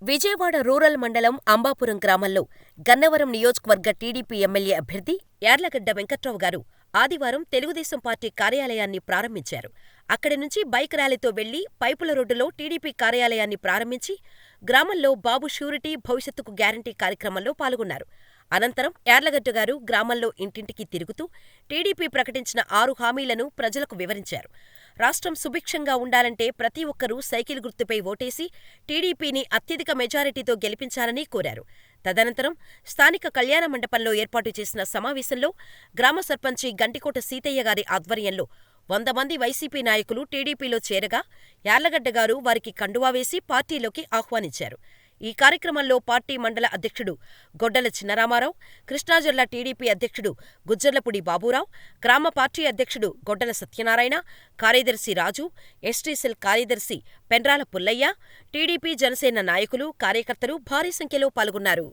Vijayawada rural మండలం అంబాపురం గ్రామంలో గన్నవరం నియోజకవర్గ టీడీపీ ఎమ్మెల్యే అభ్యర్థి యార్లగడ్డ వెంకట్రావు గారు ఆదివారం తెలుగుదేశం పార్టీ కార్యాలయాన్ని ప్రారంభించారు. అక్కడి నుంచి బైక్ ర్యాలీతో వెళ్లి పైపుల రోడ్డులో టీడీపీ కార్యాలయాన్ని ప్రారంభించి గ్రామంలో బాబు ష్యూరిటీ భవిష్యత్తుకు గ్యారంటీ కార్యక్రమంలో పాల్గొన్నారు. అనంతరం యార్లగడ్డ గారు గ్రామంలో ఇంటింటికి తిరుగుతూ టీడీపీ ప్రకటించిన 6 హామీలను ప్రజలకు వివరించారు. రాష్ట్రం సుభిక్షంగా ఉండాలంటే ప్రతి ఒక్కరూ సైకిల్ గుర్తుపై ఓటేసి టీడీపీని అత్యధిక మెజారిటీతో గెలిపించాలని కోరారు. తదనంతరం స్థానిక కళ్యాణ మండపంలో ఏర్పాటు చేసిన సమావేశంలో గ్రామ సర్పంచి గంటికోట సీతయ్య గారి ఆధ్వర్యంలో 100 మంది వైసీపీ నాయకులు టీడీపీలో చేరగా యార్లగడ్డ గారు వారికి కండువా వేసి పార్టీలోకి ఆహ్వానించారు. ఈ కార్యక్రమంలో పార్టీ మండల అధ్యక్షుడు గొడ్డల చిన్నరామారావు, కృష్ణా జిల్లా టీడీపీ అధ్యక్షుడు గుజ్జర్లపూడి బాబూరావు, గ్రామ పార్టీ అధ్యక్షుడు గొడ్డల సత్యనారాయణ, కార్యదర్శి రాజు, ఎస్టీ సెల్ కార్యదర్శి పెండ్రాల పుల్లయ్య, టీడీపీ జనసేన నాయకులు, కార్యకర్తలు భారీ సంఖ్యలో పాల్గొన్నారు.